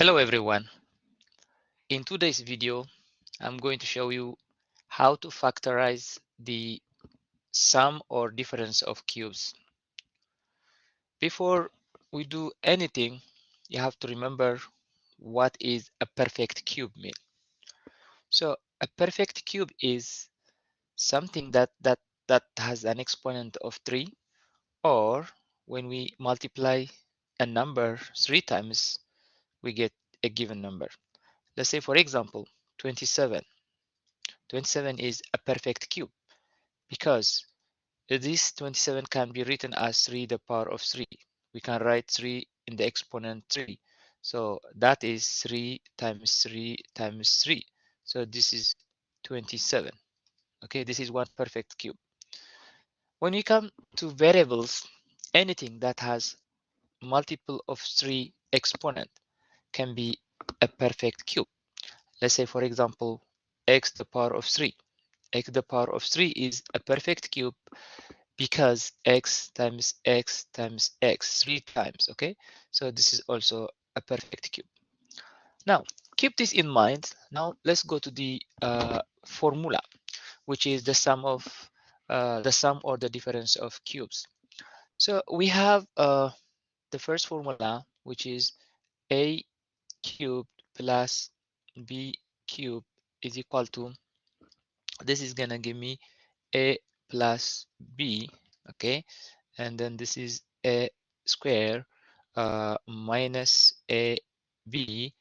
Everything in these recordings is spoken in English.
Hello everyone. In today's video, I'm going to show you how to factorize the sum or difference of cubes. Before we do anything, you have to remember what is a perfect cube mean. So a perfect cube is something that has an exponent of 3, or when we multiply a number 3 times, we get a given number. Let's say for example 27. 27 is a perfect cube because this 27 can be written as 3 to the power of 3. We can write 3 in the exponent 3. So that is 3 times 3 times 3. So this is 27. Okay, this is one perfect cube. When we come to variables, anything that has multiple of 3 exponent can be a perfect cube. Let's say for example x to the power of 3. X to the power of 3 is a perfect cube because x times x times x 3 times. Okay, so this is also a perfect cube. Now keep this in mind. Now let's go to the formula, which is the sum or the difference of cubes. So we have the first formula, which is a cubed plus b cubed is equal to, this is gonna give me a plus b. Okay, and then this is a square minus a b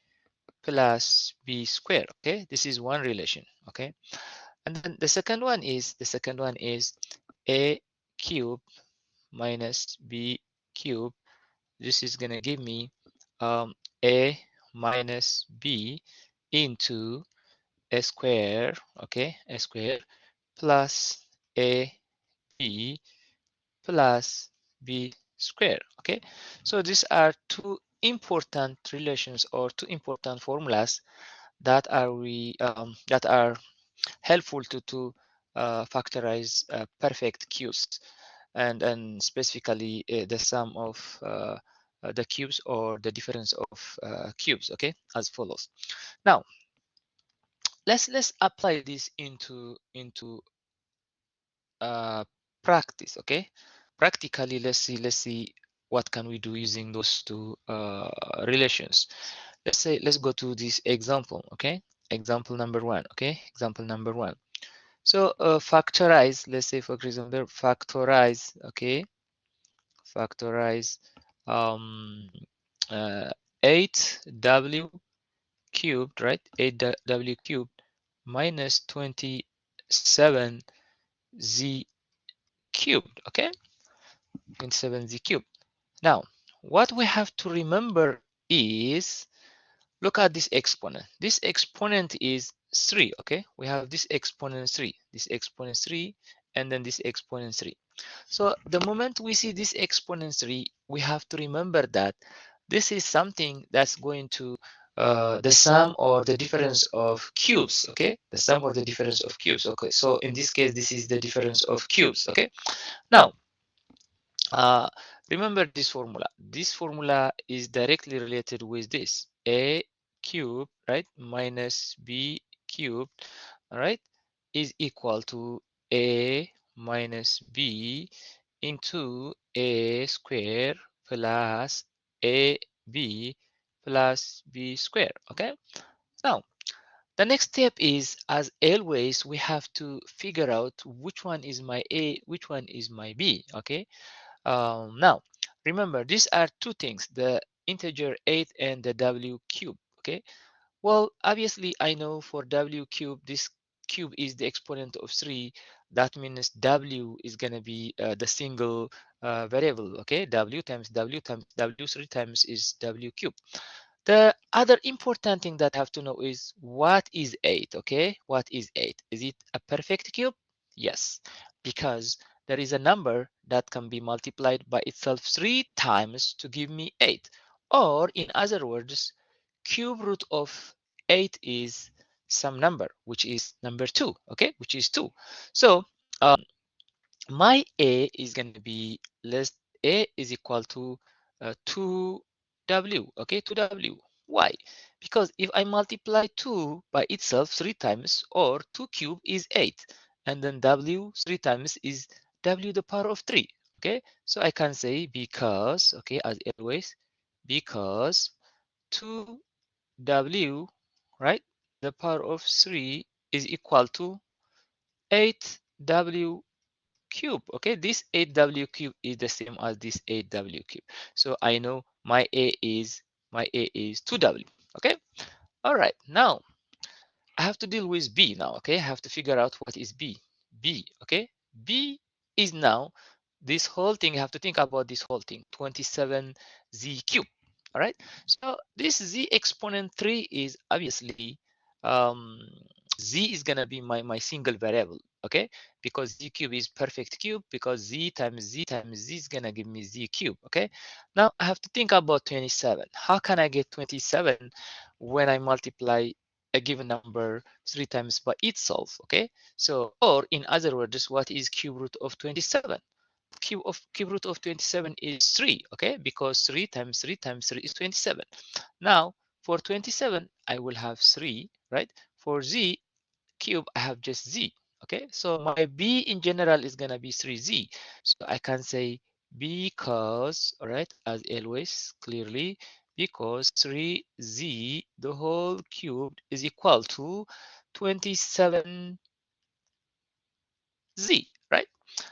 plus b square. Okay, this is one relation. Okay, and then the second one is a cube minus b cube. This is gonna give me a minus b into a square. Okay, a square plus a b plus b square. Okay, so these are two important relations or two important formulas that are helpful to factorize perfect cubes, and specifically the sum of the cubes or the difference of cubes. Okay, as follows. Now let's apply this into uh, practice. Okay, practically let's see what can we do using those two relations. Let's go to this example. Okay, example number one. Okay, example number one. So factorize, let's say for example factorize. Okay, factorize um 8w cubed, right? 8w cubed minus 27z cubed. Okay, 27z cubed. Now what we have to remember is, look at this exponent. This exponent is 3. Okay, we have this exponent 3, this exponent 3, and then this exponent 3. So the moment we see this exponent 3, we have to remember that this is something that's going to the sum or the difference of cubes. Okay, the sum or the difference of cubes. Okay, so in this case this is the difference of cubes. Okay, now uh, remember this formula. This formula is directly related with this a cubed, right, minus b cubed, all right, is equal to a minus b into a square plus ab plus b square. Okay, now the next step is, as always, we have to figure out which one is my a, which one is my b. Okay, now, remember, these are two things, the integer 8 and the w cube. Okay, well, obviously, I know for w cube, this cube is the exponent of 3. That means w is going to be the single variable. Okay, w times w times w 3 times is w cube. The other important thing that I have to know is, what is 8? Okay, what is 8? Is it a perfect cube? Yes, because there is a number that can be multiplied by itself 3 times to give me 8. Or in other words, cube root of 8 is some number, which is number 2. Okay, which is 2. So my a is going to be less, a is equal to 2w. Okay, 2w. Why? Because if I multiply 2 by itself 3 times, or 2 cube is 8, and then w 3 times is w the power of 3. Okay, so I can say because, okay, as always, because 2w, right, the power of 3 is equal to 8w cube. Okay, this 8w cube is the same as this 8w cube. So I know my a is 2w. Okay, all right, now I have to deal with b now. Okay, I have to figure out what is b. Okay, b is now this whole thing. I have to think about this whole thing, 27z cube. All right, so this z exponent 3 is obviously um, z is gonna be my single variable. Okay, because z cube is perfect cube, because z times z is gonna give me z cube. Okay, now I have to think about 27. How can I get 27 when I multiply a given number 3 times by itself? Okay, so, or in other words, what is cube root of 27? Cube root of 27 is 3. Okay, because 3 times 3 times 3 is 27. Now for 27 I will have 3, right? For z cube I have just z. Okay, so my b in general is gonna be 3z. So I can say because, all right, as always, clearly, because 3z the whole cubed is equal to 27z, right?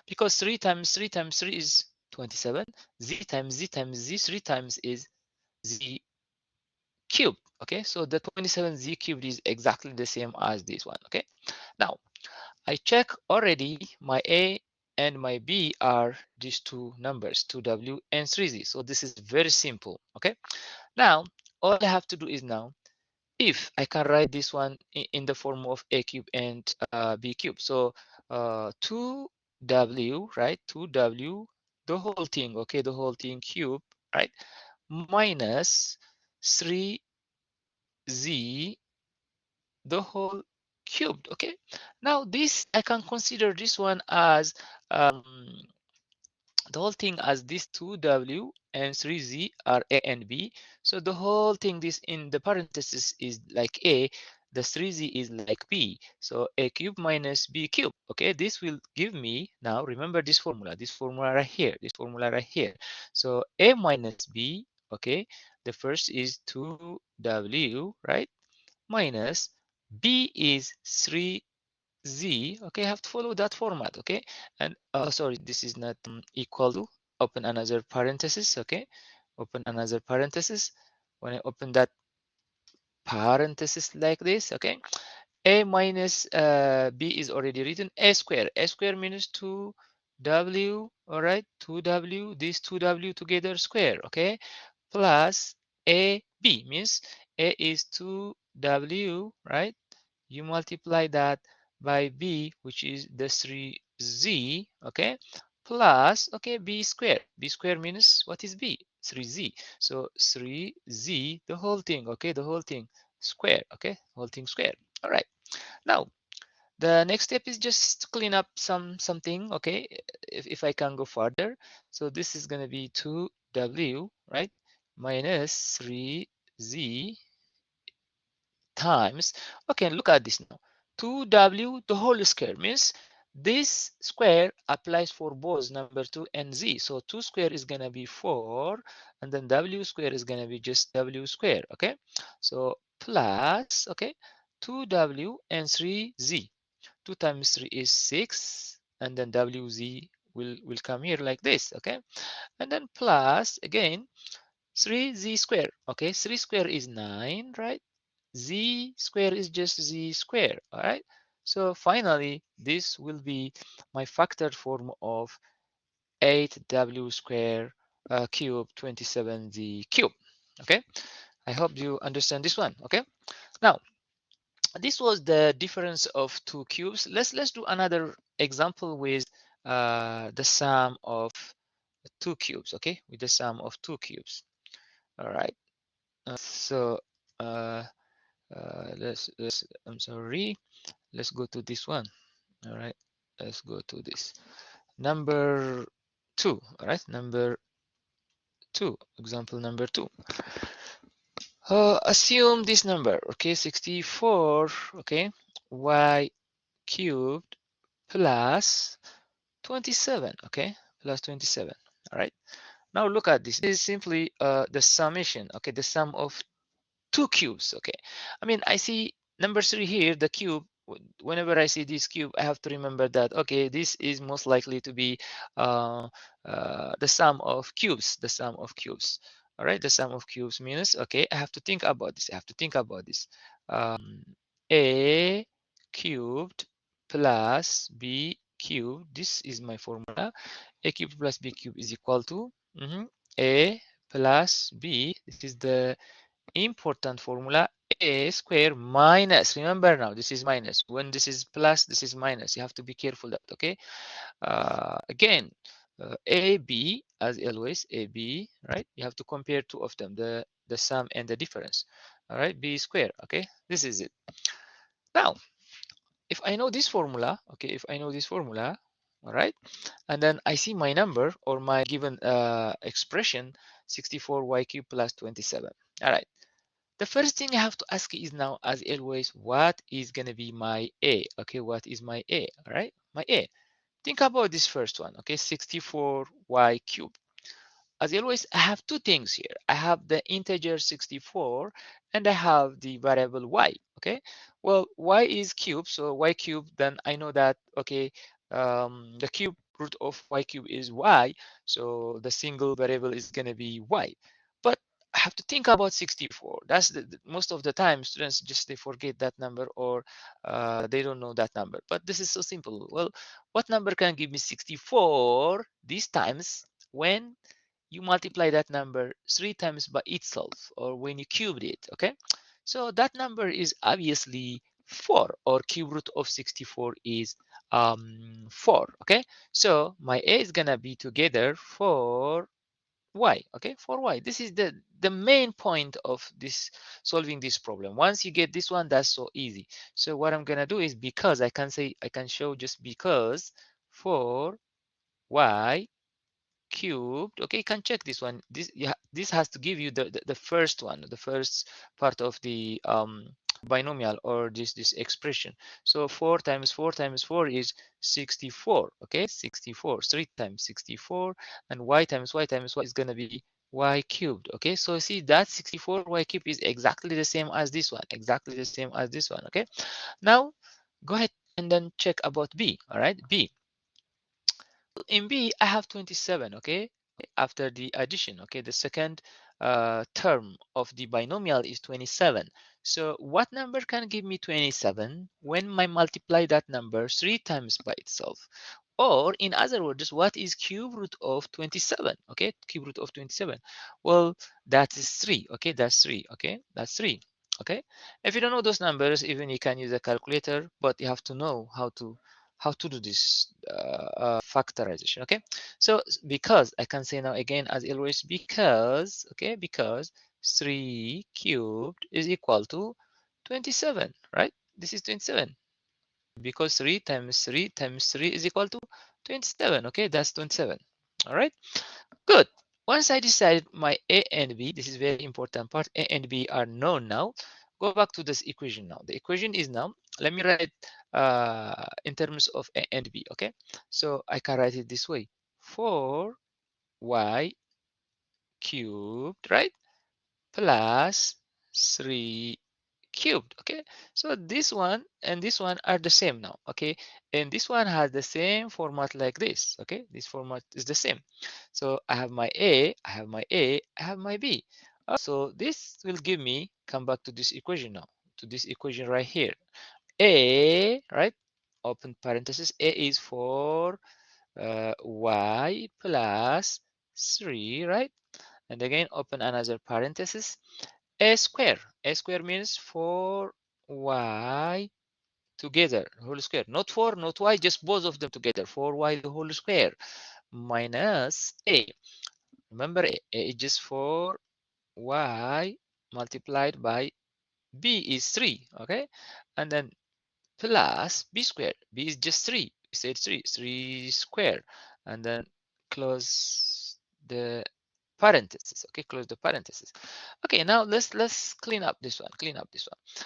Because 3 times 3 times 3 is 27. Z times z times z 3 times is z cubed. Okay, so the 27z cubed is exactly the same as this one. Okay, now I check already my a and my b are these two numbers, 2w and 3z. So this is very simple. Okay, now all I have to do is, now if I can write this one in the form of a cube and b cube. So 2w, right, 2w the whole thing, okay, the whole thing cube, right, minus 3z the whole cubed. Okay, now this I can consider this one as the whole thing as this 2w and 3z are a and b. So the whole thing, this in the parenthesis is like a, the 3z is like b. So a cube minus b cube. Okay, this will give me, now remember this formula right here, this formula right here. So a minus b, okay, the first is 2w, right, minus b is 3z. Okay, I have to follow that format. Okay, and sorry, this is not equal to, open another parenthesis. Okay, open another parenthesis. When I open that parenthesis like this, okay, a minus b is already written, a square means 2w, all right, 2w, these 2w together square, okay, plus a b means a is 2w, right, you multiply that by b, which is the 3z, okay, plus, okay, b square means what is b, 3z, so 3z the whole thing, okay, the whole thing square, okay, whole thing square. All right, now the next step is just clean up something, okay, if I can go further. So this is going to be 2w, right, minus 3z times, okay, look at this now, 2w the whole square means this square applies for both number 2 and z. So 2 square is going to be 4, and then w square is going to be just w square. Okay, so plus, okay, 2w and 3z, 2 times 3 is 6, and then wz will come here like this. Okay, and then plus again 3z square. Okay, 3 square is 9, right? Z square is just z square. All right, so finally this will be my factored form of 8w square cube 27z cube. Okay, I hope you understand this one. Okay, now this was the difference of two cubes. Let's do another example with the sum of two cubes. Okay, with the sum of two cubes. All right, so let's I'm sorry, let's go to this one. All right, let's go to this number 2. All right, number 2, example number 2. Assume this number, okay, 64, okay, y cubed plus 27, okay, plus 27. All right, now look at this. This is simply the summation, okay, the sum of two cubes. Okay, I mean, I see number 3 here, the cube. Whenever I see this cube, I have to remember that, okay, this is most likely to be the sum of cubes, the sum of cubes. All right, the sum of cubes means, okay, I have to think about this. I have to think about this. A cubed plus b cubed. This is my formula. A cubed plus b cubed is equal to a plus b. This is the important formula, a square minus, remember now this is minus, when this is plus this is minus, you have to be careful that, okay. Again, ab, as always, ab, right, you have to compare two of them, the sum and the difference. All right, b square, okay, this is it. Now if I know this formula, okay, if I know this formula, all right, and then I see my number or my given expression, 64y cubed plus 27. All right, the first thing I have to ask is now, as always, what is going to be my A? Okay, what is my A? All right, my A. Think about this first one, okay, 64y cubed. As always, I have two things here. I have the integer 64 and I have the variable y, okay? Well, y is cube, so y cube, then I know that, okay, the cube root of y cube is y, so the single variable is going to be y. But I have to think about 64. That's most of the time students just they forget that number or they don't know that number. But this is so simple. Well, what number can give me 64 these times when you multiply that number 3 times by itself or when you cubed it, okay? So that number is obviously 4, or cube root of 64 is 4, okay? So my A is gonna be together for y, okay, for y. This is the main point of this solving this problem. Once you get this one, that's so easy. So what I'm gonna do is, because I can show just because for y cubed, okay, you can check this one. This has to give you the first one, the first part of the binomial, or this expression. So 4 times 4 times 4 is 64, okay, 64. 3 times 64, and y times y times y is going to be y cubed, okay. So see that 64 y cubed is exactly the same as this one, exactly the same as this one, okay. Now go ahead and then check about b. All right, b. In B, I have 27, okay? After the addition, okay? The second term of the binomial is 27. So what number can give me 27 when I multiply that number 3 times by itself? Or in other words, what is cube root of 27? Okay, cube root of 27. Well, that is 3, okay? That's 3, okay? That's 3, okay? If you don't know those numbers, even you can use a calculator, but you have to know how to do this factorization, okay. So because I can say now again as always, because, okay, because 3 cubed is equal to 27, right? This is 27, because 3 times 3 times 3 is equal to 27, okay, that's 27. All right, good. Once I decided my a and b, this is very important part, a and b are known now. Go back to this equation now. The equation is now, let me write in terms of a and b, okay. So I can write it this way: 4y cubed, right, plus 3 cubed, okay. So this one and this one are the same now, okay, and this one has the same format like this, okay. This format is the same. So I have my a, I have my a, I have my b. So this will give me, come back to this equation now, to this equation right here. A, right, open parenthesis, a is for y plus 3, right, and again open another parenthesis, a square. A square means 4y together, whole square. Not 4, not y, just both of them together. 4y the whole square minus a. Remember, a is just 4y multiplied by b is 3, okay? And then plus b squared. B is just 3. We said 3 square. And then close the parentheses. Okay, close the parentheses. Okay, now let's clean up this one.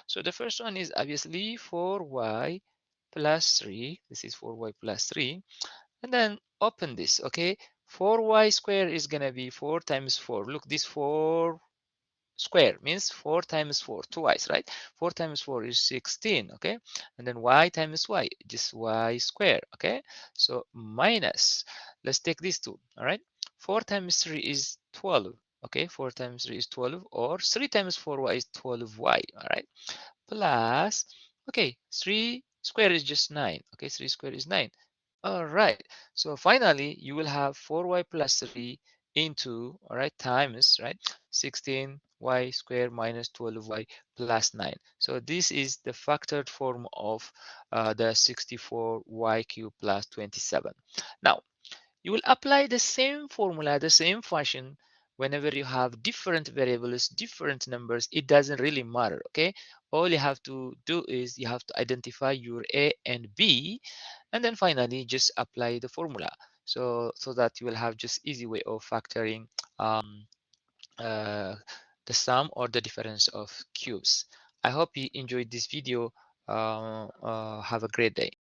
So the first one is obviously 4y plus 3. This is 4y plus 3. And then open this. Okay, 4y squared is gonna be 4 times 4. Look, this 4 square means 4 times 4 twice, right? 4 times 4 is 16. Okay, and then y times y, just y square. Okay, so minus, let's take these two. All right, 4 times 3 is 12. Okay, 4 times 3 is 12, or 3 times 4y is 12y. All right, plus, okay, 3 square is just 9. Okay, 3 square is 9. All right, so finally you will have 4y plus 3 into, all right, times, right, 16y squared minus 12y plus 9. So this is the factored form of the 64y cubed plus 27. Now you will apply the same formula, the same function, whenever you have different variables, different numbers. It doesn't really matter. Okay, all you have to do is you have to identify your a and b, and then finally just apply the formula, so that you will have just easy way of factoring uh, the sum or the difference of cubes. I hope you enjoyed this video. Have a great day.